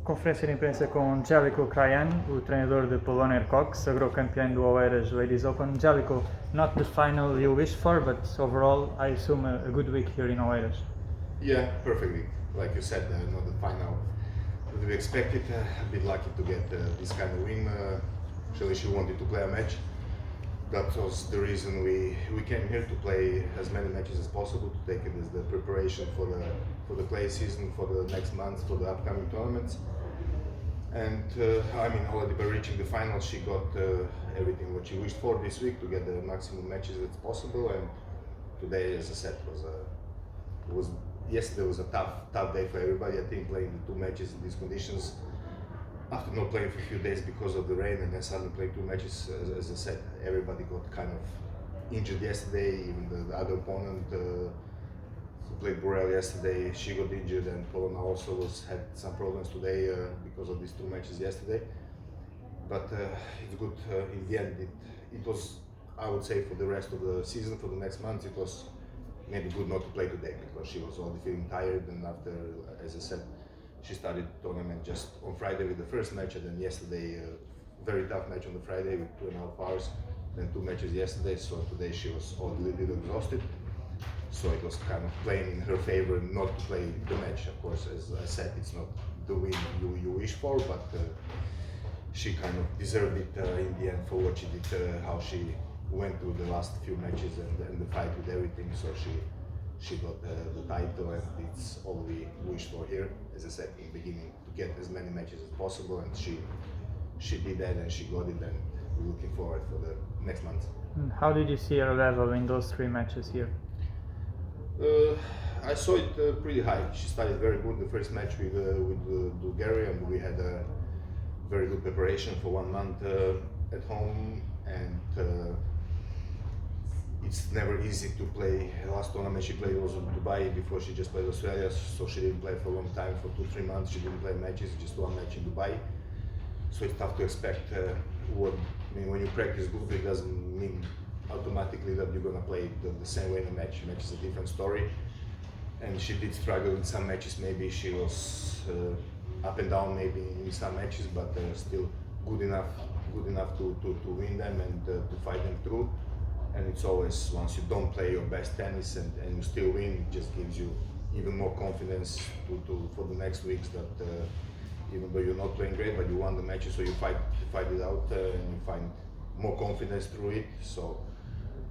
Conferência de imprensa com Zeljko Krajan, o treinador de Polona Hercog, sagrou campeão do Oeiras Ladies Open. Zeljko, not the final you wished for, but overall I assume a good week here in Oeiras. Yeah, perfectly. Like you said, not the final that we expected. A bit lucky to get this kind of win. Actually, she wanted to play a match. That was the reason we came here to play as many matches as possible, to take it as the preparation for the clay season, for the next month, for the upcoming tournaments. And already by reaching the final, she got everything what she wished for this week, to get the maximum matches that's possible. And today, as I said, yesterday was a tough day for everybody. I think playing the two matches in these conditions, after not playing for a few days because of the rain, and then suddenly playing two matches, as I said, everybody got kind of injured yesterday. Even the other opponent who played Borel yesterday, she got injured, and Polona also had some problems today because of these two matches yesterday. But it's good. In the end, it was, I would say, for the rest of the season, for the next month, it was maybe good not to play today, because she was already feeling tired, and after, as I said, she started the tournament just on Friday with the first match, and then yesterday very tough match on the Friday with 2.5 hours, then two matches yesterday. So today she was a little bit exhausted, so it was kind of playing in her favor not to play the match. Of course, as I said, it's not the win you wish for, but she kind of deserved it in the end for what she did, how she went through the last few matches and the fight with everything. So she got the title, and it's all we wish for here. As I said in the beginning, to get as many matches as possible, and she did that, and she got it, and we're looking forward for the next month. How did you see her level in those three matches here? I saw it pretty high. She started very good the first match with Bulgaria, and we had a very good preparation for 1 month at home, and it's never easy to play. The last tournament she played was in Dubai, before she just played Australia, so she didn't play for a long time. For 2-3 months she didn't play matches, just one match in Dubai. So it's tough to expect when you practice good, it doesn't mean automatically that you're gonna play the same way in a match. Match is a different story, and she did struggle in some matches. Maybe she was up and down maybe in some matches, but still good enough to win them and to fight them through. And it's always, once you don't play your best tennis and you still win, it just gives you even more confidence for the next weeks, that even though you're not playing great, but you won the matches, so you fight it out, and you find more confidence through it. So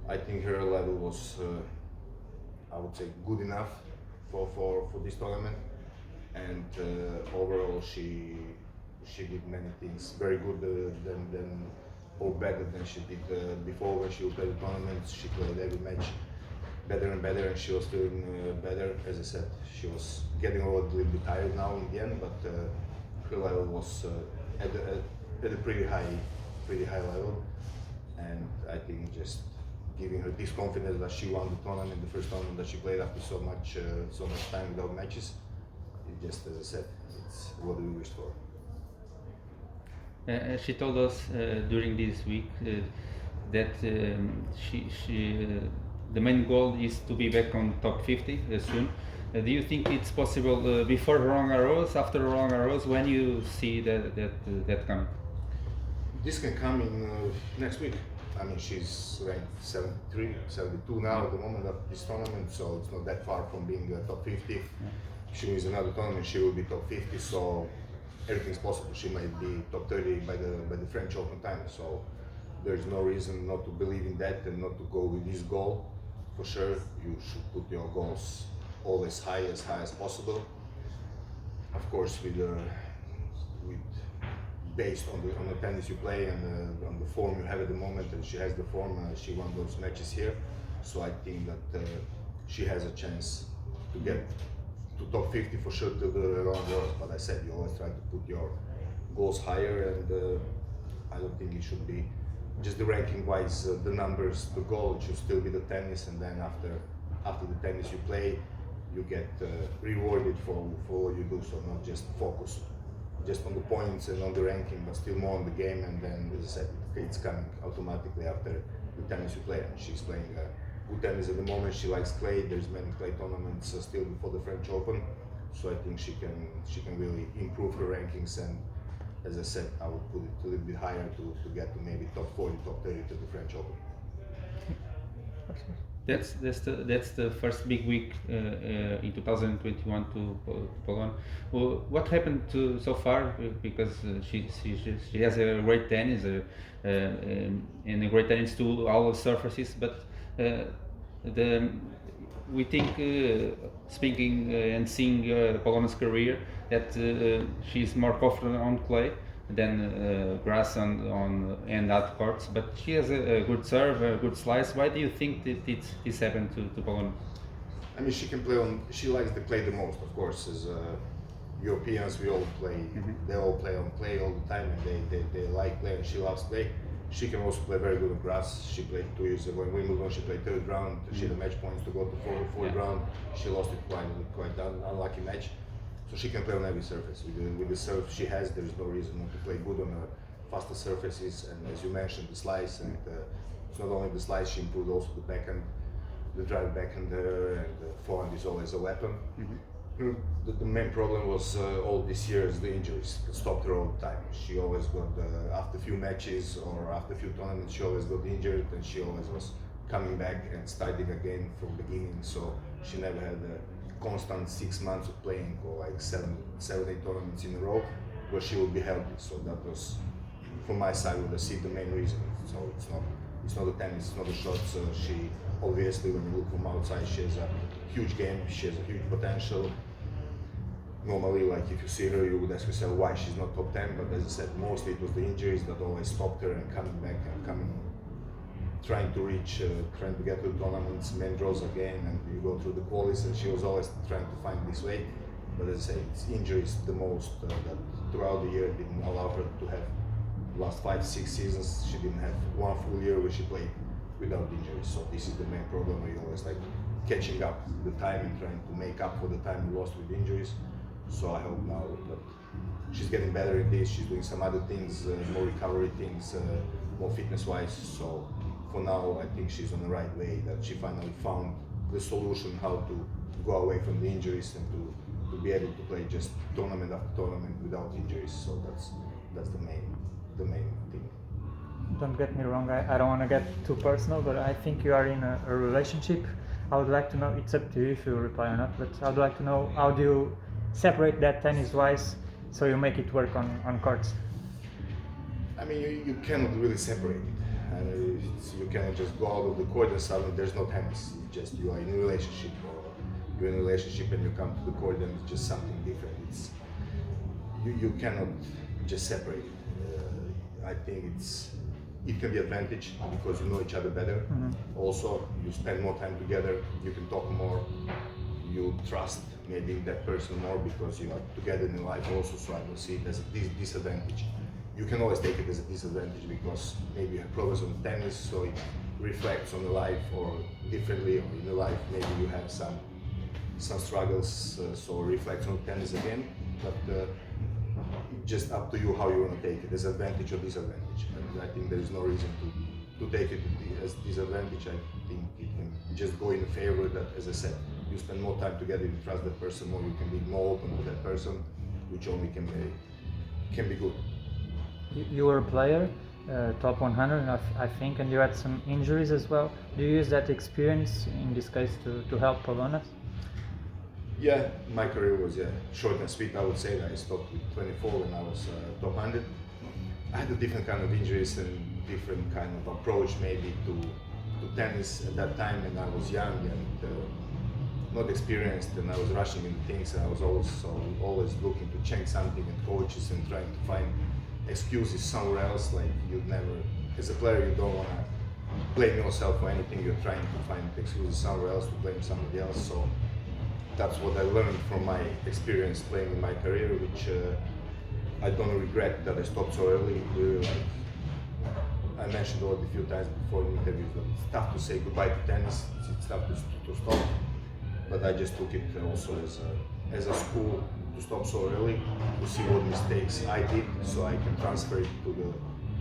I think her level was, I would say, good enough for this tournament, and overall she did many things very good, or better than she did before. When she would play the tournaments, she played every match better and better, and she was doing better. As I said, she was getting a little bit tired now in the end, but her level was at a pretty high level, and I think just giving her this confidence that she won the tournament, the first tournament that she played after so much time without matches. It just, as I said, it's what we wished for. She told us during this week that the main goal is to be back on top 50 soon. Do you think it's possible before Roland Garros, after Roland Garros? When you see that coming? This can come in next week. I mean, she's ranked 73, 72 now at the moment of this tournament, so it's not that far from being top 50. If she wins another tournament, she will be top 50. So everything's possible. She might be top 30 by the French Open time. So there's no reason not to believe in that and not to go with this goal. For sure, you should put your goals always as high as possible. Of course, based on the tennis you play and on the form you have at the moment, and she has the form. She won those matches here, so I think that she has a chance to get to top 50 for sure till the Roland Garros. But I said, you always try to put your goals higher, and I don't think it should be just the ranking wise, the numbers, the goal. It should still be the tennis, and then after the tennis you play, you get rewarded for what you do. So not just focus just on the points and on the ranking, but still more on the game. And then, as I said, it's coming automatically after the tennis you play. And she's playing good tennis at the moment. She likes clay. There's many clay tournaments still before the French Open, So I think she can really improve her rankings, and as I said, I would put it a little bit higher to get to maybe top 40, top 30 to the French Open. That's the first big week in 2021 to Polona. Well, what happened so far? Because she has a great tennis and a great tennis to all the surfaces, but we think, speaking and seeing Polona's career, that she's more confident on clay than grass and hard courts, but she has a good serve, a good slice. Why do you think that this happened to Polona? I mean, she can play on. She likes to play the most, of course. As Europeans, we all play. Mm-hmm. They all play on clay all the time, and they like play, and she loves play. She can also play very good on grass. She played 2 years ago in Wimbledon. She played third round. Mm-hmm. She had the match points to go to fourth round. She lost it quite unlucky match. So she can play on every surface. With the serve she has, there is no reason not to play good on faster surfaces. And as you mentioned, the slice, and it's not only the slice, she improved also the backhand, the drive backhand, and the forehand is always a weapon. Mm-hmm. The main problem was all this year is the injuries that stopped her all the time. She always got, after a few matches or after a few tournaments, she always got injured, and she always was coming back and starting again from the beginning. So she never had constant 6 months of playing, or like 7-8 tournaments in a row where she would be healthy. So that was, from my side, would see the main reason. So it's not the tennis, it's not the shots. She obviously, when you look from outside, she has a huge game, she has a huge potential. Normally, like if you see her, you would ask yourself why she's not top 10. But as I said, mostly it was the injuries that always stopped her, and coming back and trying to get to the tournaments, main draws again, and you go through the qualies, and she was always trying to find this way. But as I say, it's injuries the most that throughout the year didn't allow her to have last 5-6 seasons. She didn't have one full year where she played without injuries. So this is the main problem, where you always like catching up the time and trying to make up for the time you lost with injuries. So I hope now that she's getting better in this. She's doing some other things, more recovery things, more fitness-wise. So for now, I think she's on the right way, that she finally found the solution how to go away from the injuries and to be able to play just tournament after tournament without injuries. So that's the main thing. Don't get me wrong, I don't want to get too personal, but I think you are in a relationship. I would like to know, it's up to you if you reply or not, but I would like to know, how do you separate that tennis-wise so you make it work on courts? I mean, you cannot really separate it. You cannot just go out of the court and suddenly there's no tennis. It's just you are in a relationship, or you're in a relationship and you come to the court and it's just something different. You cannot just separate it. I think it can be advantage because you know each other better. Mm-hmm. Also, you spend more time together, you can talk more, you trust maybe that person more because you are together in life also. So I don't see it as a disadvantage. You can always take it as a disadvantage because maybe you have problems on tennis, so it reflects on the life or differently, or in the life maybe you have some struggles, so it reflects on tennis again. But it's just up to you how you want to take it, as advantage or disadvantage. And I think there is no reason to take it as disadvantage. I think it can just go in favor that, as I said, you spend more time together, you trust that person more, you can be more open to that person, which only can be good. You were a player, top 100, I think, and you had some injuries as well. Do you use that experience in this case to help Polona? Yeah, my career was short and sweet. I would say that I stopped with 24 when I was top 100. I had a different kind of injuries and different kind of approach maybe to tennis at that time, and I was young and not experienced, and I was rushing into things, and I was always looking to change something, and coaches, and trying to find excuses somewhere else. Like, you'd never, as a player, you don't want to blame yourself for anything. You're trying to find excuses somewhere else to blame somebody else. So that's what I learned from my experience playing in my career, which I don't regret that I stopped so early. Really, I mentioned already a few times before in interviews that it's tough to say goodbye to tennis. It's tough to stop, but I just took it also as a school to stop so early, to see what mistakes I did, so I can transfer it to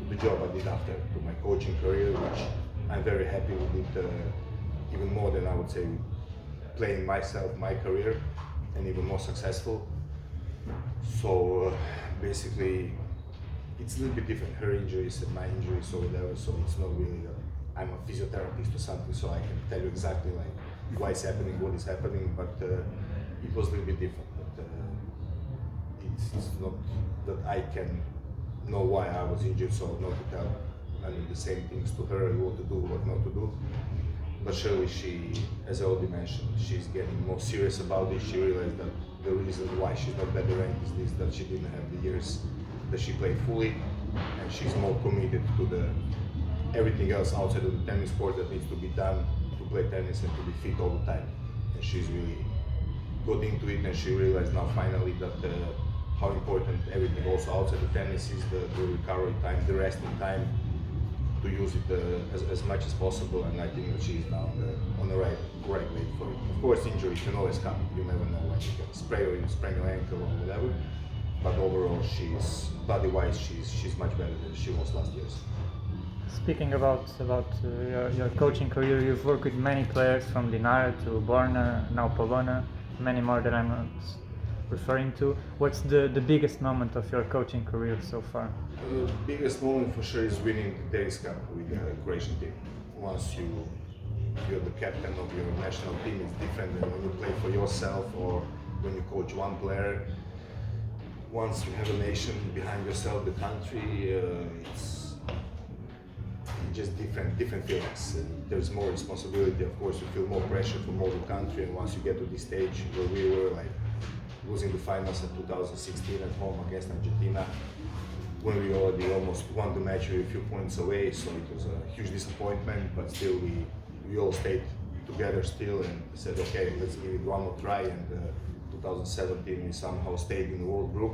the job I did after, to my coaching career, which I'm very happy with it, even more than I would say playing myself, my career, and even more successful. So basically, it's a little bit different. Her injuries and my injuries or whatever. So it's not really that I'm a physiotherapist or something, so I can tell you exactly like why it's happening, what is happening. But it was a little bit different. But it's not that I can know why I was injured, so not to tell the same things to her, what to do, what not to do. But surely she, as I already mentioned, she's getting more serious about this. She realized that the reason why she's not better ranked is this, that she didn't have the years that she played fully, and she's more committed to the everything else outside of the tennis court that needs to be done to play tennis and to be fit all the time. And she's really got into it, and she realized now finally that how important everything also outside the tennis is, the recovery time, the resting time, to use it as much as possible. And I think that she's now on the right way for it. Of course, injury can always come. You never know when you can sprain your ankle or whatever. But overall, body-wise, she's much better than she was last year. Speaking about your coaching career, you've worked with many players from Dinara to Borna, now Polona, many more that I'm not referring to. What's the biggest moment of your coaching career so far? The biggest moment for sure is winning the Davis Cup with the Croatian team. Once you're the captain of your national team, it's different than when you play for yourself or when you coach one player. Once you have a nation behind yourself, the country, it's just different feelings. There's more responsibility, of course. You feel more pressure from all the country, and once you get to this stage where we were like losing the finals in 2016 at home against Argentina, when we already almost won the match, we were a few points away, so it was a huge disappointment, but still we all stayed together still and said, okay, let's give it one more try. And 2017 we somehow stayed in the world group.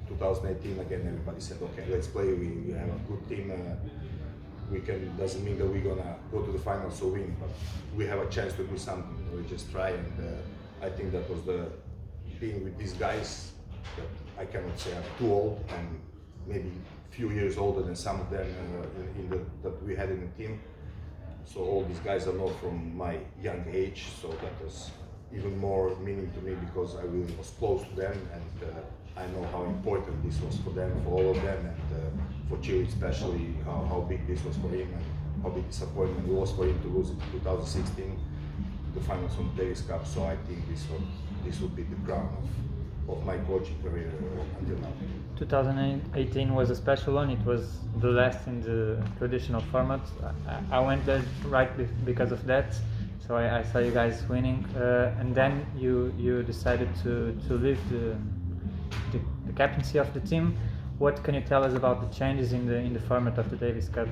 2018 again, everybody said, okay, let's play, we have a good team. Doesn't mean that we're gonna go to the finals or win, but we have a chance to do something. We just try, and I think that was the being with these guys that I cannot say I'm too old, and maybe a few years older than some of them that we had in the team. So all these guys are not from my young age, so that was even more meaning to me because I really was close to them, and I know how important this was for them, for all of them, and for Chile especially, how big this was for him and how big disappointment it was for him to lose it in 2016, the finals on the Davis Cup. So I think this would be the crown of my coaching career until now. 2018 was a special one. It was the last in the traditional format. I went there right because of that. So I saw you guys winning, and then you decided to leave the captaincy of the team. What can you tell us about the changes in the format of the Davis Cup?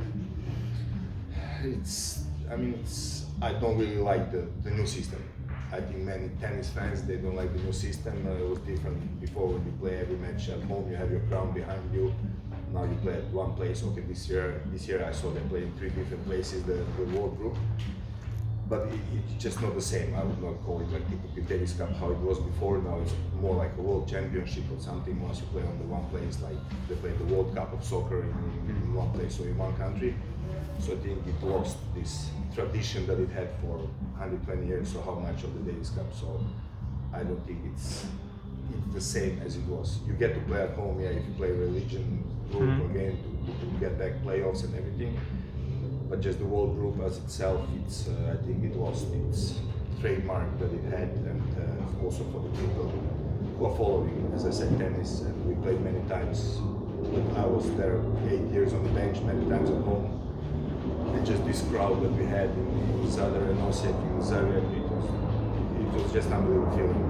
I don't really like the new system. I think many tennis fans, they don't like the new system. It was different before when you play every match at home, you have your crown behind you. Now you play at one place. Okay, this year I saw them play in 3 different places, the world group. But it's just not the same. I would not call it like the Davis Cup how it was before. Now it's more like a world championship or something. Once you play on the one place, like they play the World Cup of soccer in one place or in one country. So I think it lost this tradition that it had for 120 years, so how much of the Davis Cup. So I don't think it's the same as it was. You get to play at home, if you play religion group again to get back playoffs and everything. But just the world group as itself, I think it lost its trademark that it had, and also for the people who are following, as I said, tennis, and we played many times. I was there 8 years on the bench, many times at home. And just this crowd that we had in Zadar and Osijek in Zagreb, it was just unbelievable feeling.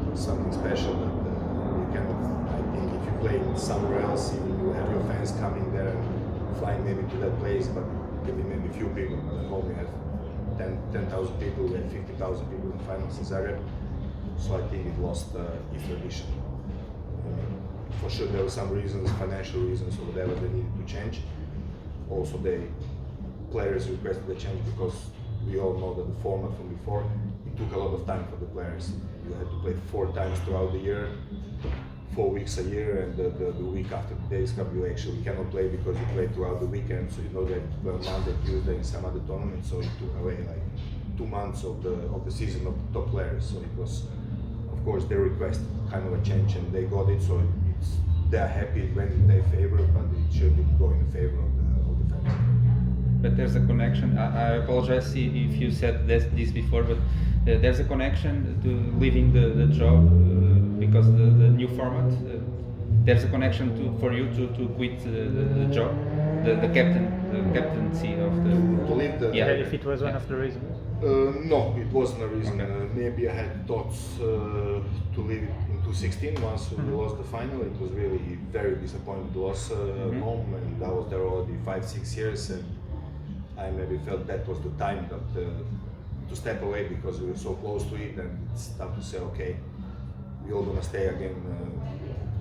It was something special that you cannot. I think if you play somewhere else, you have your fans coming there and flying maybe to that place, but maybe a few people. But at home we have 10,000 people, we had 50,000 people in the finals in Zagreb. So I think it lost its tradition. For sure there were some reasons, financial reasons or whatever, they needed to change. Also players requested the change because we all know that the format from before, it took a lot of time for the players. You had to play 4 times throughout the year, 4 weeks a year, and the week after the Davis Cup you actually cannot play because you play throughout the weekend, so you know that you play on Monday, Tuesday in some other tournament, so it took away like 2 months of the season of the top players. So it was, of of course they request kind of a change and they got it, so they're happy it went in their favor, but it should go in favor of the fans. But there's a connection. I apologize if you said this before, but there's a connection to leaving the job because the new format. There's a connection for you to quit the job, the captaincy of the. To leave the. Yeah, if it was one of the reasons. No, it wasn't a reason. Okay. Maybe I had thoughts to leave it in 2016 once we lost the final. It was really very disappointing loss at home, and I was there already 5-6 years, and I maybe felt that was the time that to step away because we were so close to it, and it's tough to say, okay, we're all gonna stay again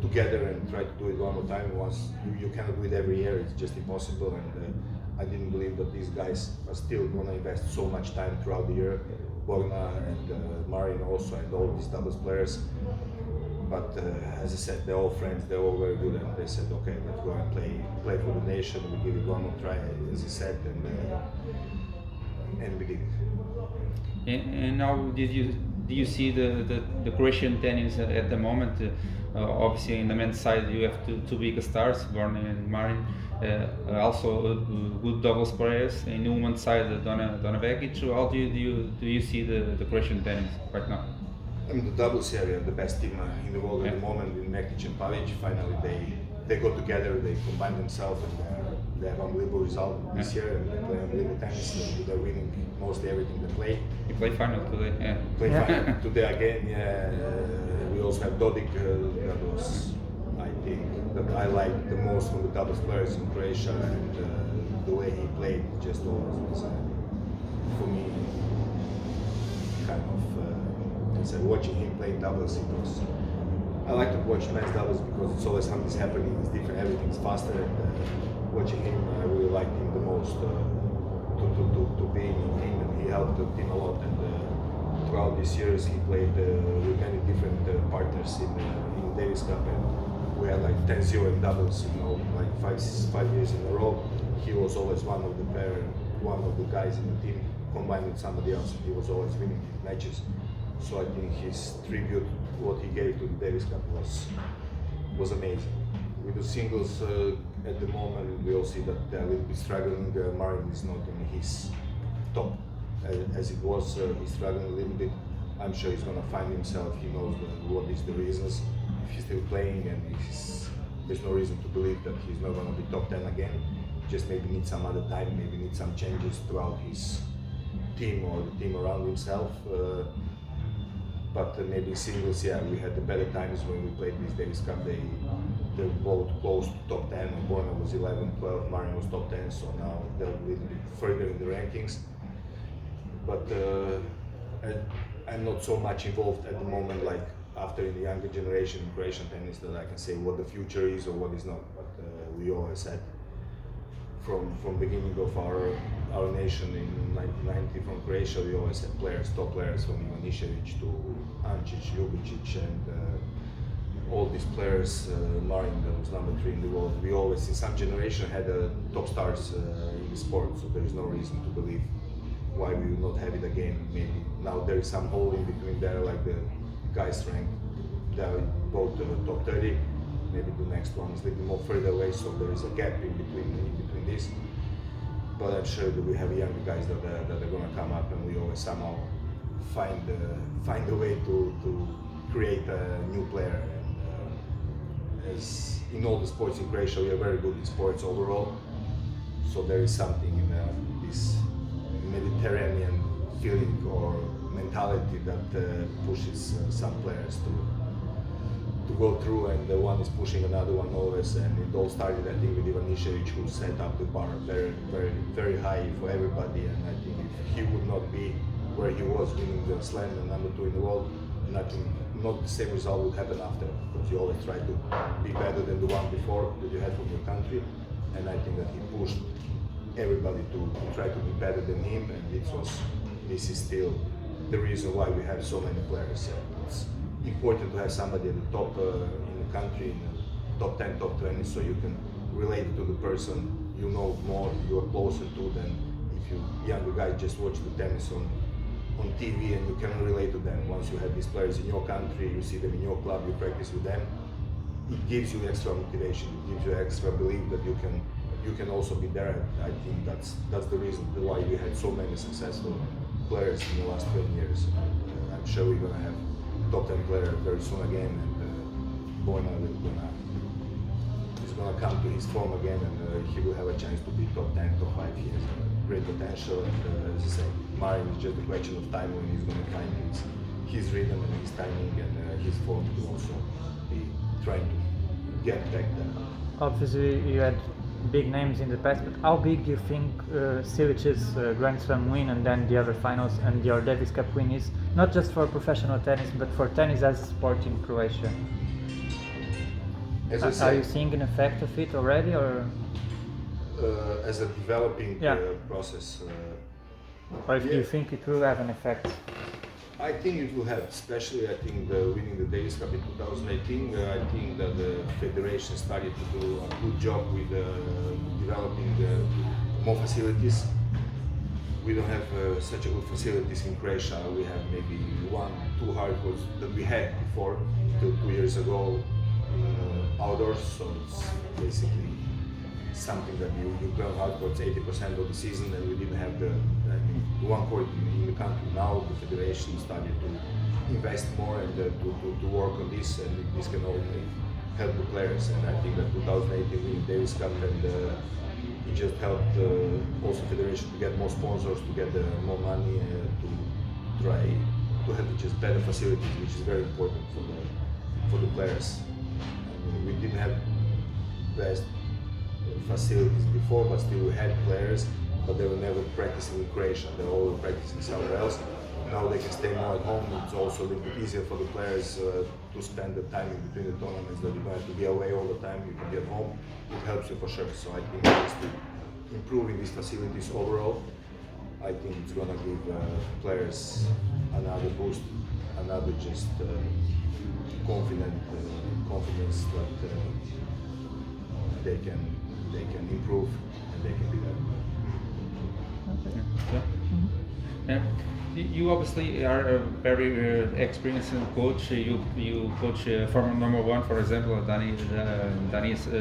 together and try to do it one more time. Once you cannot do it every year, it's just impossible, and I didn't believe that these guys are still gonna invest so much time throughout the year, Polona and Marin also, and all these doubles players. But as I said, they're all friends, they're all very good, and they said, okay, let's go and play for the nation. We give it one more try, as I said, and we did it. And now, do you see the Croatian tennis at the moment? Obviously, in the men's side, you have two big stars, Borna and Marin. Also good doubles players. In the women's side, Donna Vekic. How do you see the Croatian tennis right now? I mean, the doubles area, the best team in the world at the moment, in Mekic and Pavic. Finally, they got together, they combined themselves, and they have unbelievable result this year, and they play unbelievable tennis. They're winning mostly everything they play. You play final today, yeah. Play final today again, yeah. We also have Dodik, that was, I think, that I like the most from the doubles players in Croatia, and the way he played just always was, for me, kind of. So watching him playing doubles, it was. I like to watch men's doubles because it's always something's happening. It's different. Everything's faster. And watching him, I really liked him the most to be in the team, and he helped the team a lot. And throughout these years, he played with many different partners in Davis Cup, and we had like 10-0 in doubles. You know, like 5 years in a row. He was always one of the guys in the team, combined with somebody else. He was always winning his matches. So I think his tribute, what he gave to the Davis Cup, was amazing. With the singles at the moment, we all see that they're a little bit struggling. Marin is not in his top as it was. He's struggling a little bit. I'm sure he's gonna find himself. He knows what is the reasons. If he's still playing, and there's no reason to believe that he's not gonna be top 10 again. Just maybe need some other time. Maybe need some changes throughout his team or the team around himself. But maybe singles, yeah, we had the better times when we played this Davis Cup. They both close to top 10. Borna was 11, 12, Marin was top 10, so now they're a little bit further in the rankings. But I'm not so much involved at the moment, like after in the younger generation in Croatian tennis, that I can say what the future is or what is not. But we always had, from beginning of our nation in 1990 from Croatia, we always had players, top players, from Ivanišević to Ančić, Ljubicic, and all these players. Marin, that was number 3 in the world. We always, in some generation, had top stars in the sport, so there is no reason to believe why we will not have it again. Maybe now there is some hole in between there, like the guys ranked, they're both top 30. Maybe the next one is a little bit more further away, so there is a gap in between this. But I'm sure that we have younger guys that are going to come up, and we always somehow find a way to create a new player. And as in all the sports in Croatia, we are very good in sports overall. So there is something in this Mediterranean feeling or mentality that pushes some players to go through, and the one is pushing another one always. And it all started, I think, with Ivanišević, who set up the bar very, very, very high for everybody. And I think if he would not be where he was, winning the slam and number 2 in the world, not the same result would happen after, because you always try to be better than the one before that you had from your country. And I think that he pushed everybody to try to be better than him, and this is still the reason why we have so many players. It's important to have somebody at the top in the country, in the top 10, top 20, so you can relate to the person, you know more, you are closer to than if you younger guys just watch the tennis on on TV and you can relate to them. Once you have these players in your country, you see them in your club, you practice with them, it gives you extra motivation, it gives you extra belief that you can also be there. I think that's the reason why we had so many successful players in the last 20 years. I'm sure we're gonna have top 10 player very soon again, and Polona is gonna come to his form again, and he will have a chance to be top 10, top 5. He has great potential, and as I say, Marin is just a question of time when he's gonna find his rhythm and his timing and his form to also be trying to get back there. Obviously, you had big names in the past, but how big do you think Silic's Grand Slam win and then the other finals and your Davis Cup win is, not just for professional tennis, but for tennis as a sport in Croatia? As I Are said, you seeing an effect of it already, or as a developing Yeah. process? do you think it will have an effect? I think it will have, especially I think winning the Davis Cup in 2018. I think that the federation started to do a good job with developing more facilities. We don't have such a good facilities in Croatia. We have maybe 1-2 hardcourts that we had before, till 2 years ago, outdoors. So it's basically something that you play on hardcourts 80% of the season, and we didn't have the one court in the country. Now the federation started to invest more and to work on this, and this can only help the players. And I think that 2018 winning Davis Cup, and it just helped also federation to get more sponsors, to get more money, to try to have just better facilities, which is very important for the players. I mean, we didn't have best facilities before, but still we had players, but they were never practicing in Croatia. They were all practicing somewhere else. Now they can stay more at home. It's also a little bit easier for the players to spend the time in between the tournaments, that you don't have to be away all the time. You can be at home. It helps you for sure. So I think just improving these facilities overall, I think it's gonna give players another boost, another just confidence that they can improve and they can be there. Yeah. You obviously are a very experienced coach. You coach former number 1, for example, Dani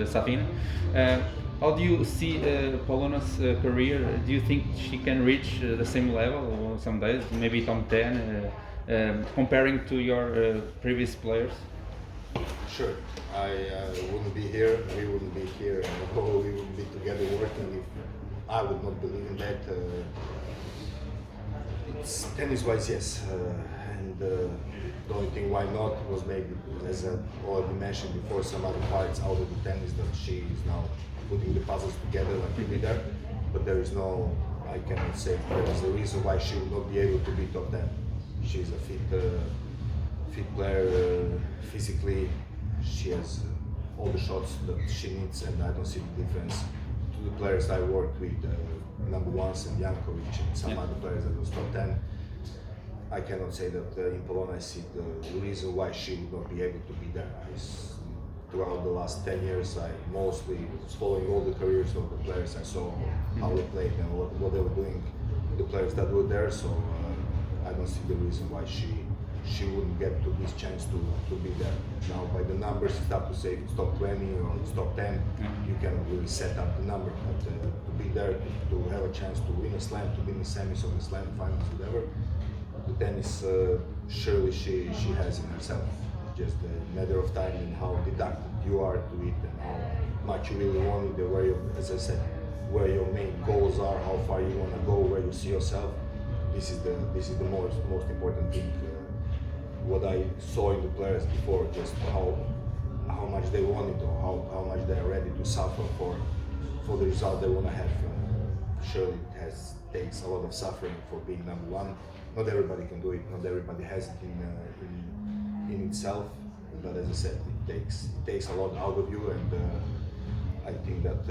Safin. How do you see Polona's career? Do you think she can reach the same level or some days, maybe top 10, comparing to your previous players? Sure. I wouldn't be here, we wouldn't be here, and we wouldn't be together working if I would not believe in that. It's tennis-wise, yes, and the only thing why not was maybe, as I already mentioned before, some other parts out of the tennis that she is now putting the puzzles together like to be there, but there is no, I cannot say there is a reason why she would not be able to be top 10. She's a fit player physically. She has all the shots that she needs, and I don't see the difference to the players I worked with, number 1s and Jankovic and some other players that was top 10. I cannot say that in Polona I see the reason why she would not be able to be there. Throughout the last 10 years, I mostly was following all the careers of the players. I saw how they played and what they were doing, the players that were there, so I don't see the reason why she wouldn't get to this chance to be there. Now by the numbers, it's tough to say if it's top 20 or it's top 10. You cannot really set up the number, but to be there, to have a chance to win a slam, to win the semis or the slam finals, whatever, the tennis surely she has in herself. Just a matter of time and how deducted you are to it and how much you really want it, where you, as I said, where your main goals are, how far you want to go, where you see yourself. This is the most important thing. What I saw in the players before, just how much they want it or how much they are ready to suffer for the result they want to have. Surely it takes a lot of suffering for being number 1. Not everybody can do it. Not everybody has it in itself. But as I said, it takes a lot out of you, and I think that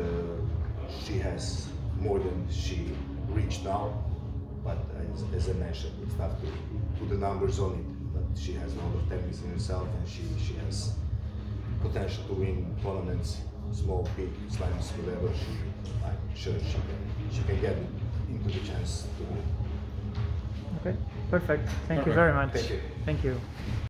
she has more than she reached now. But as I mentioned, it's tough to put the numbers on it. But she has a lot of tennis in herself, and she has potential to win tournaments, small, big, slams, whatever. I'm sure she can get into the chance to win. Okay. Perfect. Thank you Perfect. very much. Thank you. Thank you.